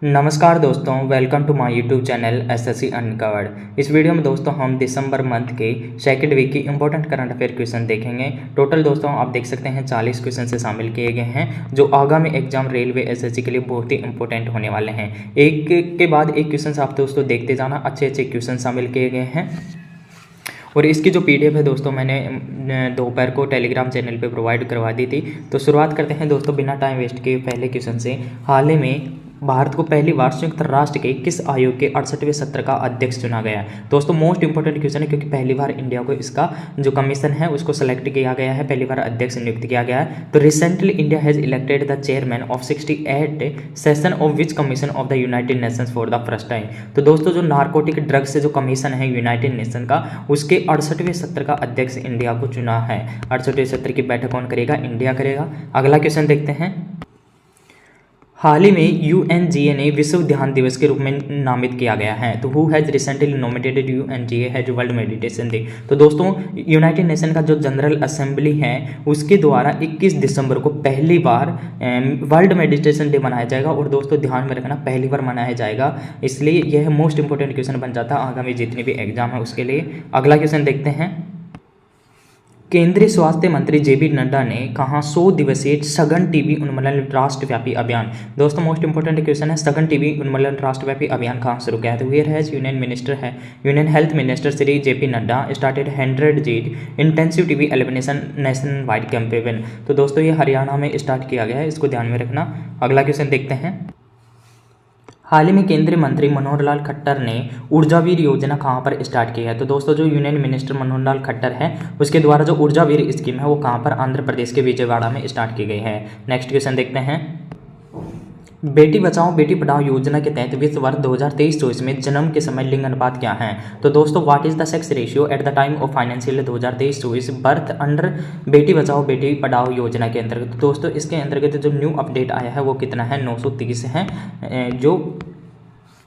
नमस्कार दोस्तों, welcome to my YouTube channel SSC uncovered. इस वीडियो में दोस्तों हम दिसंबर मंथ के सेकंड वीक की इंपॉर्टेंट करंट अफेयर क्वेश्चन देखेंगे। टोटल दोस्तों आप देख सकते हैं 40 क्वेश्चन से शामिल किए गए हैं, जो आगामी एग्जाम रेलवे एसएससी के लिए बहुत ही इंपॉर्टेंट होने वाले हैं। एक के बाद एक क्वेश्चन आप दोस्तों देखते जाना, अच्छे अच्छे क्वेश्चन शामिल किए गए हैं। और इसकी जो पीडीएफ है दोस्तों मैंने दोपहर को टेलीग्राम चैनल पे प्रोवाइड करवा दी थी। तो शुरुआत करते हैं दोस्तों बिना टाइम वेस्ट किए पहले क्वेश्चन से। हाल ही में भारत को पहली बार संयुक्त राष्ट्र के किस आयोग के 68वें सत्र का अध्यक्ष चुना गया? दोस्तों मोस्ट इंपोर्टेंट क्वेश्चन है, क्योंकि पहली बार इंडिया को इसका जो कमीशन है उसको सेलेक्ट किया गया है, पहली बार अध्यक्ष नियुक्त किया गया है। तो recently India has elected the chairman of 68 session of which commission of the United Nations for the first time. तो दोस्तों जो नार्कोटिक ड्रग्स से जो कमीशन है यूनाइटेड नेशन का, उसके 68वें सत्र का अध्यक्ष इंडिया को चुना है। 68वें सत्र की बैठक कौन करेगा? इंडिया करेगा। अगला क्वेश्चन देखते हैं। हाल ही में यूएनजीए ने विश्व ध्यान दिवस के रूप में नामित किया गया है। तो who has recently nominated UNGA has world meditation day. तो दोस्तों यूनाइटेड नेशन का जो जनरल असेंबली है उसके द्वारा 21 दिसंबर को पहली बार वर्ल्ड मेडिटेशन डे मनाया जाएगा। और दोस्तों ध्यान में रखना, पहली बार मनाया जाएगा, इसलिए यह मोस्ट इंपोर्टेंट क्वेश्चन बन जाता है आगामी जितने भी एग्जाम है उसके लिए। अगला क्वेश्चन देखते हैं। केंद्रीय स्वास्थ्य मंत्री जेपी नड्डा ने कहा 100 दिवसीय सघन टीबी उन्मूलन राष्ट्रव्यापी अभियान। दोस्तों मोस्ट इंपोर्टेंट क्वेश्चन है, सघन टीबी उन्मूलन राष्ट्रव्यापी अभियान कहाँ शुरू किया है? तो where has union health minister Shri JP Nadda started 100 जीट intensive TB elimination national wide campaign. तो दोस्तों ये हरियाणा में स्टार्ट किया गया है, इसको ध्यान में रखना। अगला क्वेश्चन देखते हैं। हाल ही में केंद्रीय मंत्री मनोहर लाल खट्टर ने ऊर्जावीर योजना कहाँ पर स्टार्ट की है? तो दोस्तों जो यूनियन मिनिस्टर मनोहर लाल खट्टर है उसके द्वारा जो ऊर्जावीर स्कीम है वो कहाँ पर? आंध्र प्रदेश के विजयवाड़ा में स्टार्ट की गई है। नेक्स्ट क्वेश्चन देखते हैं। बेटी बचाओ बेटी पढ़ाओ योजना के तहत वित्त वर्ष 2023-24 में जन्म के समय लिंग अनुपात क्या है? तो दोस्तों what is the sex ratio at the time of financial 2023-24 birth under Beti Bachao Beti Padhao योजना के अंतर्गत? तो दोस्तों इसके अंतर्गत जो न्यू अपडेट आया है वो कितना है? 930 है। जो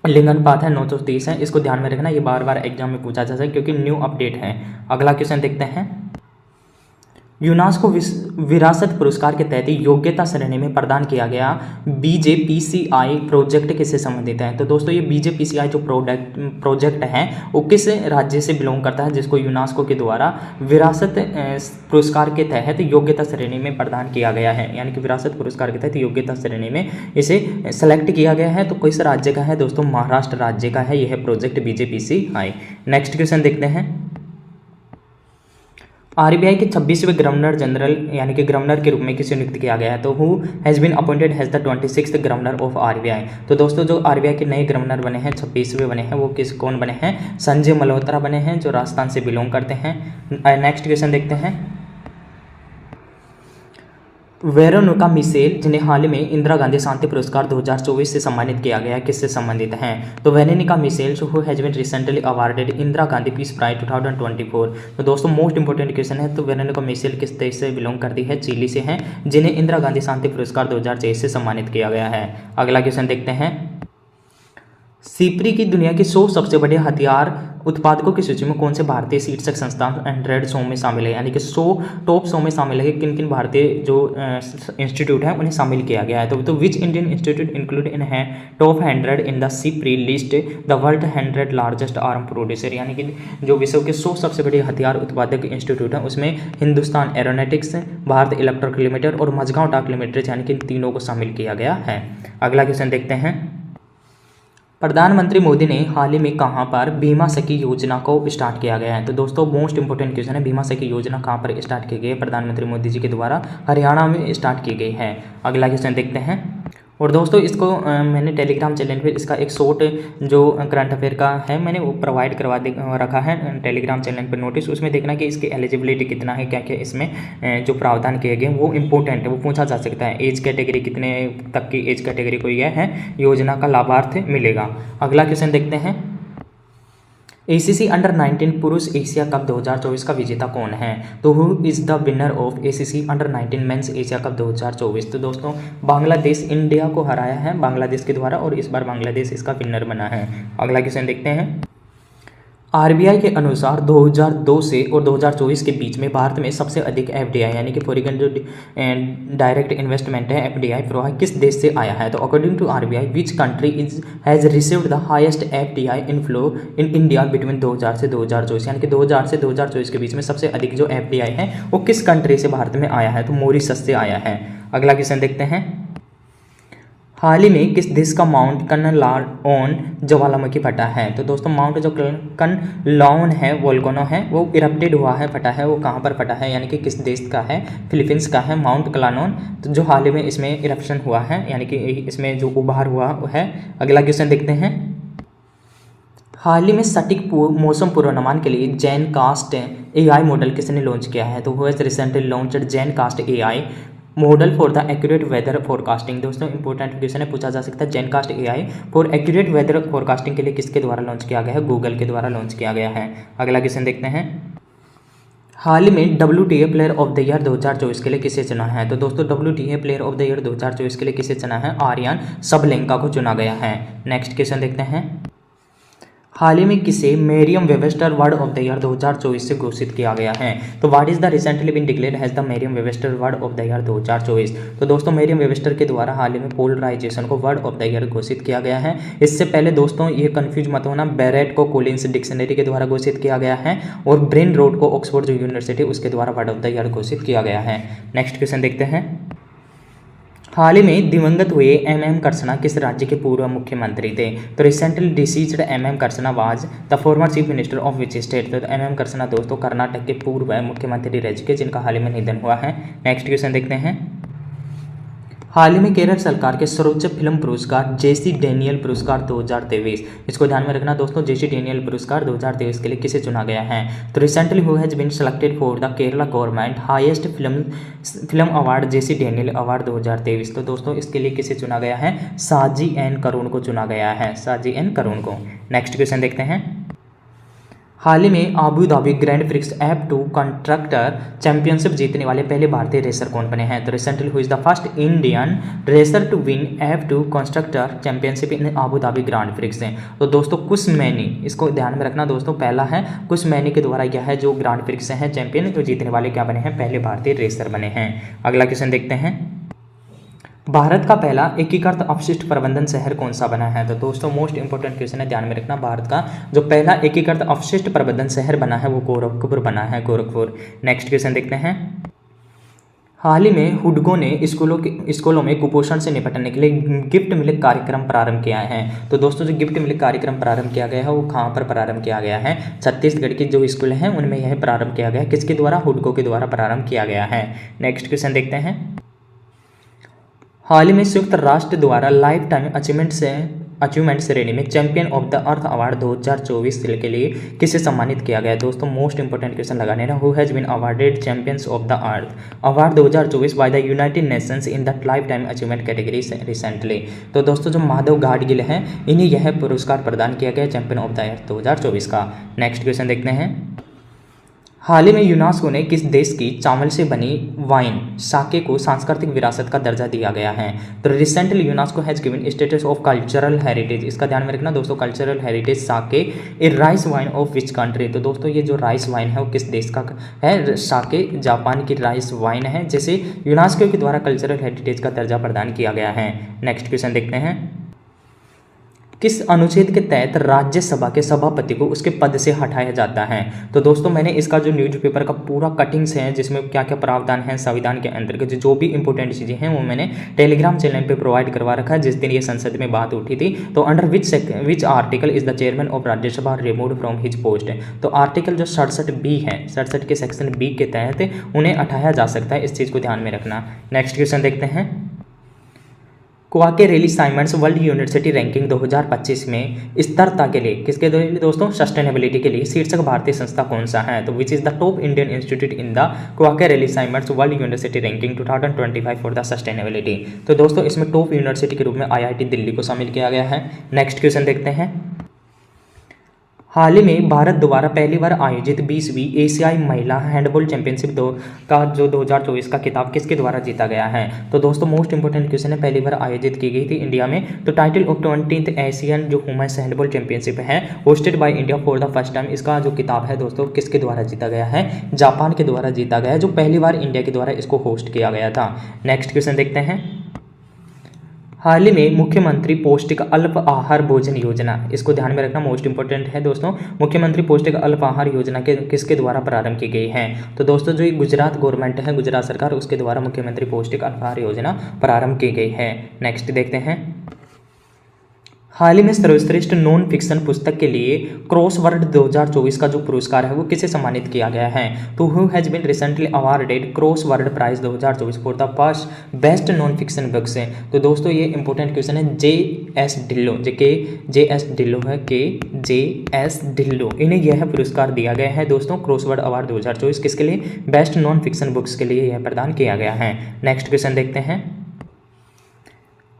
लिंग अनुपात है 930 है, इसको ध्यान में रखना, ये बार बार एग्जाम में पूछा जा सकता है क्योंकि न्यू अपडेट है। अगला क्वेश्चन देखते हैं। यूनेस्को विरासत पुरस्कार के तहत योग्यता श्रेणी में प्रदान किया गया बीजेपीसीआई प्रोजेक्ट किससे संबंधित है? तो दोस्तों ये बीजेपीसीआई जो प्रोजेक्ट है वो किस राज्य से बिलोंग करता है, जिसको यूनेस्को के द्वारा विरासत पुरस्कार के तहत योग्यता श्रेणी में प्रदान किया गया है, यानी कि विरासत पुरस्कार के तहत योग्यता श्रेणी में इसे सेलेक्ट किया गया है। तो किस राज्य का है दोस्तों? महाराष्ट्र राज्य का है यह प्रोजेक्ट बीजेपीसीआई। नेक्स्ट क्वेश्चन देखते हैं। आरबीआई के 26वें गवर्नर जनरल यानी कि गवर्नर के रूप में किसे नियुक्त किया गया है? तो who has been appointed has the 26th governor of RBI. तो दोस्तों जो आरबीआई के नए गवर्नर बने हैं 26वें बने हैं वो कौन बने हैं? संजय मल्होत्रा बने हैं, जो राजस्थान से बिलोंग करते हैं। नेक्स्ट क्वेश्चन देखते हैं। वेरोनिका मिशेल जिन्हें हाल ही में इंदिरा गांधी शांति पुरस्कार 2024 से सम्मानित किया गया, किससे संबंधित हैं? तो Veronica Michelle who has been recently awarded Indira Gandhi peace prize 2024। तो दोस्तों मोस्ट इंपोर्टेंट क्वेश्चन है। तो वेरोनिका मिशेल किस देश से बिलोंग करती है? चिली से हैं, जिन्हें इंदिरा गांधी शांति पुरस्कार 2023 से सम्मानित किया गया है। अगला क्वेश्चन देखते हैं। सिपरी की दुनिया के 100 सबसे बड़े हथियार उत्पादकों की सूची में कौन से भारतीय शीर्षक संस्थान 100 में शामिल है, यानी कि टॉप 100 में शामिल है? किन किन भारतीय जो इंस्टीट्यूट हैं उन्हें शामिल किया गया है? तो which Indian institute include in है top 100 in the SIPRI list the world 100 largest arm producer, यानी कि जो विश्व के 100 सबसे बड़े हथियार उत्पादक इंस्टीट्यूट हैं उसमें Hindustan aeronautics, Bharat electric limited और मझगांव डाक लिमिटेड, यानी कि इन तीनों को शामिल किया गया है। अगला क्वेश्चन देखते हैं। प्रधानमंत्री मोदी ने हाल ही में कहां पर बीमा सखी योजना को स्टार्ट किया गया है? तो दोस्तों मोस्ट इंपोर्टेंट क्वेश्चन है, बीमा सखी योजना कहां पर स्टार्ट की गई है? प्रधानमंत्री मोदी जी के द्वारा हरियाणा में स्टार्ट की गई है। अगला क्वेश्चन देखते हैं। और दोस्तों इसको मैंने टेलीग्राम चैनल पे इसका एक शॉर्ट जो करंट अफेयर का है मैंने वो प्रोवाइड करवा रखा है टेलीग्राम चैनल पे नोटिस, उसमें देखना कि इसकी एलिजिबिलिटी कितना है, क्या क्या इसमें जो प्रावधान किए गए वो इंपॉर्टेंट है, वो पूछा जा सकता है। एज कैटेगरी कितने तक की एज कैटेगरी को यह है योजना का लाभार्थ मिलेगा। अगला क्वेश्चन देखते हैं। एसीसी अंडर 19 पुरुष एशिया कप 2024 का विजेता कौन है? तो who is the winner of ACC under 19 men's Asia cup 2024? तो दोस्तों बांग्लादेश इंडिया को हराया है बांग्लादेश के द्वारा, और इस बार बांग्लादेश इसका विनर बना है। अगला क्वेश्चन देखते हैं। आरबीआई के अनुसार 2002 से और 2024 के बीच में भारत में सबसे अधिक एफडीआई यानी कि फॉरेन जो डायरेक्ट इन्वेस्टमेंट है एफडीआई प्रवाह किस देश से आया है। तो according to RBI which country is has received the highest FDI inflow in India between 2000 से 2024 यानी कि 2000 से 2024 के बीच में सबसे अधिक जो एफडीआई है वो किस कंट्री से भारत में आया है। तो मॉरिशस से आया है। अगला क्वेश्चन देखते हैं, हाल ही में किस देश का माउंट कनलॉन ज्वालामुखी फटा है। तो दोस्तों माउंट जो कनलॉन है वोल्केनो है वो इरप्टेड हुआ है, फटा है, वो कहाँ पर फटा है यानी कि किस देश का है, फिलीपींस का है माउंट कनलॉन। तो जो हाल ही में इसमें इरप्शन हुआ है यानी कि इसमें जो उभार हुआ है। अगला क्वेश्चन देखते हैं, हाल ही में सटीक मौसम पूर्वानुमान के लिए जेनकास्ट एआई मॉडल किसने लॉन्च किया है। तो वो recently launched GenCast AI model for the accurate weather forecasting. दोस्तों इंपॉर्टेंट क्वेश्चन है, पूछा जा सकता है GenCast AI for accurate weather forecasting के लिए किसके द्वारा लॉन्च किया गया है। गूगल के द्वारा लॉन्च किया गया है। अगला क्वेश्चन देखते हैं, हाल ही में WTA player of the year 2024 के लिए किसे चुना है। तो दोस्तों WTA player of the year 2024 के लिए किसे चुना है, आर्यन सबलेंका को चुना गया है। नेक्स्ट क्वेश्चन देखते हैं, हाल ही में किसे Merriam Webster word of the year 2024 से घोषित किया गया है। तो what is the recently been declared has the Merriam Webster word of the year 2024। तो दोस्तों मेरियम वेबस्टर के द्वारा हाल ही में पोलराइजेशन को वर्ड ऑफ द ईयर घोषित किया गया है। इससे पहले दोस्तों ये कंफ्यूज मत होना, बैरेट को कोलिंस डिक्शनरी के द्वारा घोषित किया गया है और ब्रेन रोड को ऑक्सफोर्ड यूनिवर्सिटी उसके द्वारा वर्ड ऑफ द ईयर घोषित किया गया है। नेक्स्ट क्वेश्चन देखते हैं, हाल ही में दिवंगत हुए MM करसना किस राज्य के पूर्व मुख्यमंत्री थे। तो recently deceased MM Krishna was the former chief minister of which state. तो MM करसना दोस्तों कर्नाटक के पूर्व मुख्यमंत्री रह चुके जिनका हाल ही में निधन हुआ है। नेक्स्ट क्वेश्चन देखते हैं, हाल ही में केरल सरकार के सर्वोच्च फिल्म पुरस्कार JC डेनियल पुरस्कार 2023, इसको ध्यान में रखना दोस्तों, JC डेनियल पुरस्कार 2023 के लिए किसे चुना गया है। तो recently who has been selected for the Kerala government highest film award JC Daniel award 2023। तो दोस्तों इसके लिए किसे चुना गया है, साजी एन करुण को चुना गया है, साजी एन करुण को। नेक्स्ट क्वेश्चन देखते हैं, हाल ही में Abu Dhabi grand prix F2 constructor championship जीतने वाले पहले भारतीय रेसर कौन बने हैं। तो recently who is the first Indian racer to win F2 constructor championship in Abu Dhabi grand prix हैं। तो दोस्तों कुछ मैनी, इसको ध्यान में रखना दोस्तों, पहला है कुछ मैनी के द्वारा यह है जो ग्रैंड प्रिक्स हैं चैंपियन, तो जीतने वाले क्या बने हैं, पहले भारतीय रेसर बने हैं। अगला क्वेश्चन देखते हैं, भारत का पहला एकीकृत अपशिष्ट प्रबंधन शहर कौन सा बना है। तो दोस्तों मोस्ट इंपोर्टेंट क्वेश्चन है, ध्यान में रखना, भारत का जो पहला एकीकृत अपशिष्ट प्रबंधन शहर बना है वो गोरखपुर बना है, गोरखपुर। नेक्स्ट क्वेश्चन देखते हैं, हाल ही में हुडको ने स्कूलों में कुपोषण से निपटने के लिए गिफ्ट मिल्क कार्यक्रम प्रारंभ किया है। तो दोस्तों जो गिफ्ट मिल्क कार्यक्रम प्रारंभ किया गया है वो कहाँ पर प्रारंभ किया गया है, छत्तीसगढ़ के जो स्कूल हैं उनमें यह प्रारंभ किया गया है। किसके द्वारा, हुडको के द्वारा प्रारंभ किया गया है। नेक्स्ट क्वेश्चन देखते हैं, हाल ही में संयुक्त राष्ट्र द्वारा लाइफ टाइम अचीवमेंट श्रेणी में champion of the earth award 2024 के लिए किसे सम्मानित किया गया। दोस्तों मोस्ट इंपोर्टेंट क्वेश्चन लगाने ना, who has been awarded champions of the earth award 2024 by the United Nations in the lifetime achievement category recently. तो दोस्तों जो माधव गाडगिल हैं इन्हें यह पुरस्कार प्रदान किया गया चैंपियन ऑफ द अर्थ 2024 का। नेक्स्ट क्वेश्चन देखते हैं, हाल ही में यूनेस्को ने किस देश की चावल से बनी वाइन साके को सांस्कृतिक विरासत का दर्जा दिया गया है। तो recently UNESCO has given status of cultural heritage, इसका ध्यान में रखना दोस्तों, cultural heritage sake a rice wine of which country. तो दोस्तों ये जो राइस वाइन है वो किस देश का है, साके जापान की राइस वाइन है, जैसे यूनेस्को के द्वारा कल्चरल हेरिटेज का दर्जा प्रदान किया गया है। नेक्स्ट क्वेश्चन देखते हैं, किस अनुच्छेद के तहत राज्यसभा के सभापति को उसके पद से हटाया जाता है। तो दोस्तों मैंने इसका जो न्यूज़पेपर का पूरा कटिंग्स है जिसमें क्या क्या प्रावधान है संविधान के अंतर्गत जो भी इंपॉर्टेंट चीज़ें हैं वो मैंने टेलीग्राम चैनल पे प्रोवाइड करवा रखा है, जिस दिन ये संसद में बात उठी थी। तो under which article is the chairman of Rajya Sabha removed from his post. तो आर्टिकल जो 67B है, 67 के सेक्शन B के तहत उन्हें हटाया जा सकता है, इस चीज़ को ध्यान में रखना। नेक्स्ट क्वेश्चन देखते हैं, क्वाके साइमंड्स वर्ल्ड यूनिवर्सिटी रैंकिंग 2025 में स्थिरता के लिए किसके लिए दोस्तों, सस्टेनेबिलिटी के लिए शीर्षक भारतीय संस्था कौन सा है। तो which is the top Indian institute in the Quacquarelli Symonds world university ranking 2025 for the sustainability. तो दोस्तों इसमें टॉप यूनिवर्सिटी के रूप में IIT दिल्ली को शामिल किया गया है। नेक्स्ट क्वेश्चन देखते हैं, हाल ही में भारत द्वारा पहली बार आयोजित 20वीं एशियाई महिला हैंडबॉल चैंपियनशिप का जो 2024 का खिताब किसके द्वारा जीता गया है? तो दोस्तों मोस्ट इंपोर्टेंट क्वेश्चन है, पहली बार आयोजित की गई थी इंडिया में। तो टाइटल ऑफ 20th एशियन जो वुमेन्स हैंडबॉल चैंपियनशिप है hosted by India for the first time, इसका जो किताब है दोस्तों किसके द्वारा जीता गया है? जापान के द्वारा जीता गया है, जो पहली बार इंडिया के द्वारा इसको होस्ट किया गया था। नेक्स्ट क्वेश्चन देखते हैं। हाल ही में मुख्यमंत्री पौष्टिक अल्प आहार भोजन योजना, इसको ध्यान में रखना, मोस्ट इंपोर्टेंट है दोस्तों। मुख्यमंत्री पौष्टिक अल्प आहार योजना के किसके द्वारा प्रारंभ की गई है? तो दोस्तों जो गुजरात गवर्नमेंट है, गुजरात सरकार, उसके द्वारा मुख्यमंत्री पौष्टिक अल्प आहार योजना प्रारंभ की गई है। नेक्स्ट देखते हैं। हाल ही में सर्वश्रेष्ठ नॉन फिक्शन पुस्तक के लिए क्रॉसवर्ड 2024 का जो पुरस्कार है वो किसे सम्मानित किया गया है? तो who has been recently awarded crossword prize 2024 for the first best non fiction books है? तो दोस्तों ये इंपॉर्टेंट क्वेश्चन है। जे.एस. ढिल्लो, जे.एस. ढिल्लो है, J.S. ढिल्लो, इन्हें यह पुरस्कार दिया गया है दोस्तों। क्रॉसवर्ड अवार्ड 2024 किसके लिए? बेस्ट नॉन फिक्शन बुक्स के लिए यह प्रदान किया गया है। नेक्स्ट क्वेश्चन देखते हैं।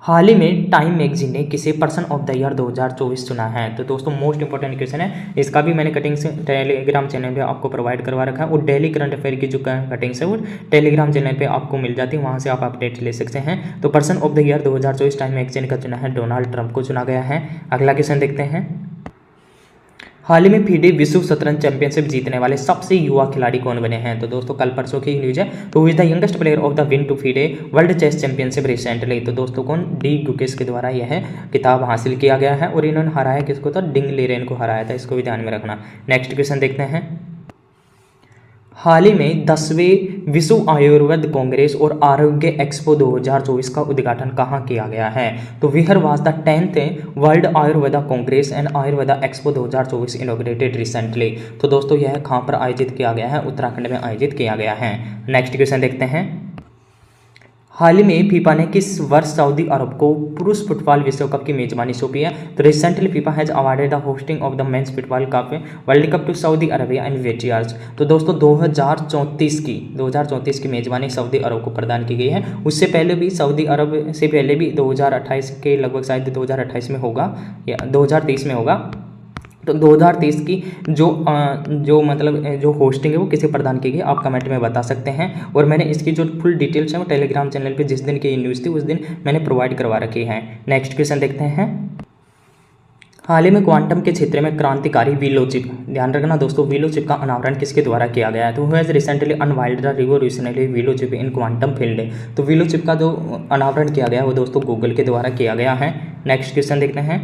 हाल ही में टाइम मैगजीन ने किसे पर्सन ऑफ द ईयर 2024 चुना है? तो दोस्तों मोस्ट इंपोर्टेंट क्वेश्चन है, इसका भी मैंने कटिंग्स टेलीग्राम चैनल पे आपको प्रोवाइड करवा रखा है। और डेली करंट अफेयर की जो कटिंग्स है वो टेलीग्राम चैनल पे आपको मिल जाती है, वहाँ से आप अपडेट ले सकते हैं। तो person of the year 2024 time magazine का चुना है डोनाल्ड ट्रंप को चुना गया है। अगला क्वेश्चन देखते हैं। हाल ही में फीडे विश्व शतरंज चैंपियनशिप जीतने वाले सबसे युवा खिलाड़ी कौन बने हैं? तो दोस्तों कल परसों की न्यूज है। तो is the youngest player of the win to FIDE world chess championship recently? तो दोस्तों कौन? डी गुकेश के द्वारा यह किताब हासिल किया गया है और इन्होंने हराया किसको? तो डिंग लीरेन को हराया था, इसको भी ध्यान में रखना। नेक्स्ट क्वेश्चन देखते हैं। हाल ही में 10वें विश्व आयुर्वेद कांग्रेस और आरोग्य एक्सपो 2024 का उद्घाटन कहाँ किया गया है? तो where was the 10th world Ayurveda congress and Ayurveda expo 2024 inaugurated recently. तो दोस्तों यह कहाँ पर आयोजित किया गया है? उत्तराखंड में आयोजित किया गया है। नेक्स्ट क्वेश्चन देखते हैं। हाल ही में फीफा ने किस वर्ष सऊदी अरब को पुरुष फुटबॉल विश्व कप की मेजबानी सौंपी है? तो recently FIFA has awarded the hosting of the men's football cup world cup to Saudi Arabia and वेटियर्स। तो दोस्तों 2034 की मेजबानी सऊदी अरब को प्रदान की गई है। उससे पहले भी सऊदी अरब से पहले भी 2028 के लगभग, शायद 2028 में होगा या 2023 में होगा। तो 2023 की जो होस्टिंग है वो किसे प्रदान की गई, आप कमेंट में बता सकते हैं। और मैंने इसकी जो फुल डिटेल्स है वो टेलीग्राम चैनल पे जिस दिन की न्यूज़ थी उस दिन मैंने प्रोवाइड करवा रखी है। नेक्स्ट क्वेश्चन देखते हैं। हाल ही में क्वांटम के क्षेत्र में क्रांतिकारी वीलो चिप, ध्यान रखना दोस्तों, वीलो चिप का अनावरण किसके द्वारा किया गया है? तो who has recently unveiled the revolutionary Willow chip in quantum field. तो वीलो चिप का जो अनावरण किया गया है वो दोस्तों गूगल के द्वारा किया गया है। नेक्स्ट क्वेश्चन देखते हैं।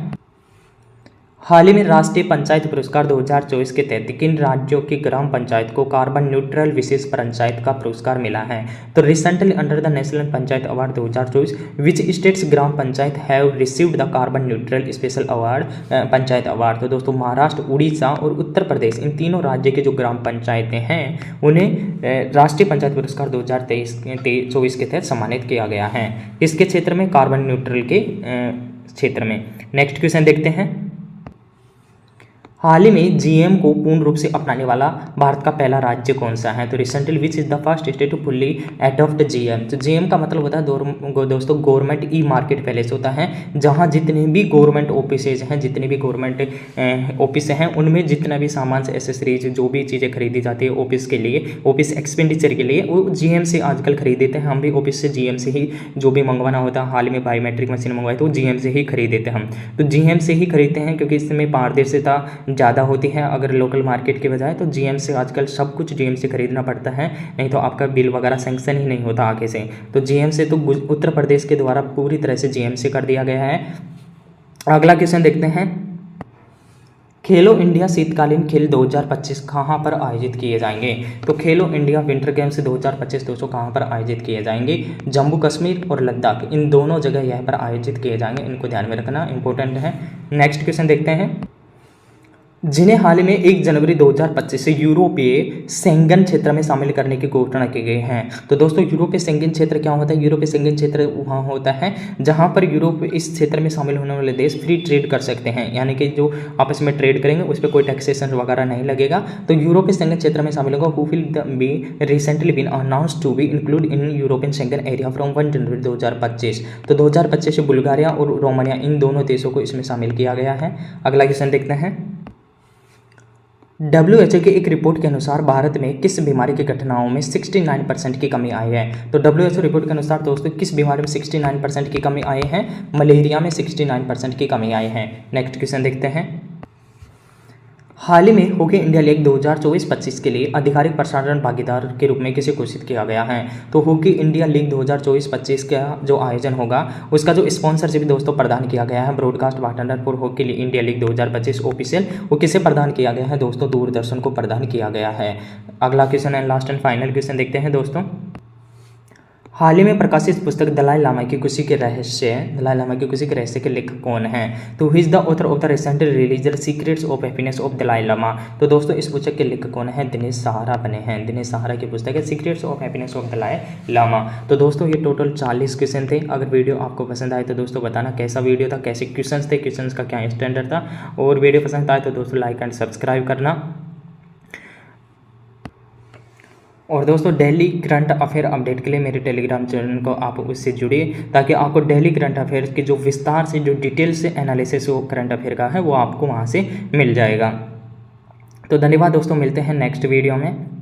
हाल ही में राष्ट्रीय पंचायत पुरस्कार 2024 के तहत किन राज्यों की ग्राम पंचायत को कार्बन न्यूट्रल विशेष पंचायत का पुरस्कार मिला है? तो recently under the national panchayat award 2024 which states gram panchayat have received the carbon neutral special award panchayat award? तो दोस्तों महाराष्ट्र, उड़ीसा और उत्तर प्रदेश, इन तीनों राज्य के जो ग्राम पंचायतें हैं उन्हें राष्ट्रीय पंचायत पुरस्कार 2024 के तहत सम्मानित किया गया है। किसके क्षेत्र में? कार्बन न्यूट्रल के क्षेत्र में। नेक्स्ट क्वेश्चन देखते हैं। हाल ही में जीएम को पूर्ण रूप से अपनाने वाला भारत का पहला राज्य कौन सा है? तो recently which is the first state to fully adopt GM. तो जीएम का मतलब होता है दोस्तों गवर्नमेंट ई मार्केट प्लेस होता है, जहां जितने भी गवर्नमेंट ऑफिसेज हैं, जितने भी गवर्नमेंट ऑफिस हैं, उनमें जितना भी सामान एसेसरीज जो भी चीज़ें खरीदी जाती है ऑफिस के लिए, ऑफिस एक्सपेंडिचर के लिए, वो जीएम से आजकल खरीदते हैं। हम भी ऑफिस से जीएम से ही जो भी मंगवाना होता है, हाल ही में बायोमेट्रिक मशीन मंगवाई तो जीएम से ही खरीदते हम। तो जीएम से ही खरीदते हैं क्योंकि इसमें पारदर्शिता ज़्यादा होती है अगर लोकल मार्केट के बजाय। तो जीएम से आजकल सब कुछ जीएम से खरीदना पड़ता है, नहीं तो आपका बिल वगैरह सैंक्शन ही नहीं होता आगे से। तो जीएम से तो उत्तर प्रदेश के द्वारा पूरी तरह से जीएम से कर दिया गया है। अगला क्वेश्चन देखते हैं। खेलो इंडिया शीतकालीन खेल 2025 कहाँ पर आयोजित किए जाएंगे? तो खेलो इंडिया विंटर गेम्स 2025 दोस्तों कहाँ पर आयोजित किए जाएंगे? जम्मू कश्मीर और लद्दाख, इन दोनों जगह यहाँ पर आयोजित किए जाएंगे, इनको ध्यान में रखना, इंपॉर्टेंट है। नेक्स्ट क्वेश्चन देखते हैं। जिन्हें हाल ही में 1 जनवरी 2025 से यूरोपीय शेंगन क्षेत्र में शामिल करने की घोषणा की गई है। तो दोस्तों यूरोपीय शेंगन क्षेत्र क्या होता है? यूरोपीय शेंगन क्षेत्र वहाँ होता है जहाँ पर यूरोप इस क्षेत्र में शामिल होने वाले देश फ्री ट्रेड कर सकते हैं, यानी कि जो आपस में ट्रेड करेंगे उस पर कोई टैक्सेशन वगैरह नहीं लगेगा। तो यूरोपीय शेंगन क्षेत्र में शामिल होगा who will be recently been announced to be include in European Schengen area from 1 January 2025। तो 2025 से बुल्गारिया और रोमानिया, इन दोनों देशों को इसमें शामिल किया गया है। अगला क्वेश्चन देखते हैं। WHO की एक रिपोर्ट के अनुसार भारत में किस बीमारी की घटनाओं में 69% की कमी आई है। तो WHO रिपोर्ट के अनुसार दोस्तों किस बीमारी में 69% की कमी आई है? मलेरिया में 69% की कमी आई है। नेक्स्ट क्वेश्चन देखते हैं। हाल ही में हॉकी इंडिया लीग 2024-25 के लिए आधिकारिक प्रसारण भागीदार के रूप में किसे घोषित किया गया है? तो हॉकी इंडिया लीग 2024-25 का जो आयोजन होगा उसका जो स्पॉन्सरशिप दोस्तों प्रदान किया गया है, broadcast partner for hockey India league 2025 official, वो किसे प्रदान किया गया है दोस्तों? दूरदर्शन को प्रदान किया गया है। अगला question and last and final question देखते हैं दोस्तों। हाल ही में प्रकाशित पुस्तक दलाई लामा की खुशी के रहस्य के लेखक कौन हैं? तो who is the author of the recently released secrets of happiness of Dalai Lama? तो दोस्तों इस पुस्तक के लेखक कौन है? दिनेश सहारा बने हैं। दिनेश सहारा की पुस्तक है secrets of happiness of Dalai Lama. तो दोस्तों ये टोटल 40 क्वेश्चन थे। अगर वीडियो आपको पसंद आए तो दोस्तों बताना कैसा वीडियो था, कैसे क्वेश्चन थे, क्वेश्चन का क्या स्टैंडर्ड था। और वीडियो पसंद आए तो दोस्तों लाइक एंड सब्सक्राइब करना। और दोस्तों डेली करंट अफेयर अपडेट के लिए मेरे टेलीग्राम चैनल को आप उससे जुड़िए, ताकि आपको डेली करंट अफेयर के जो विस्तार से जो डिटेल से एनालिसिस वो करंट अफेयर का है वो आपको वहाँ से मिल जाएगा। तो धन्यवाद दोस्तों, मिलते हैं नेक्स्ट वीडियो में।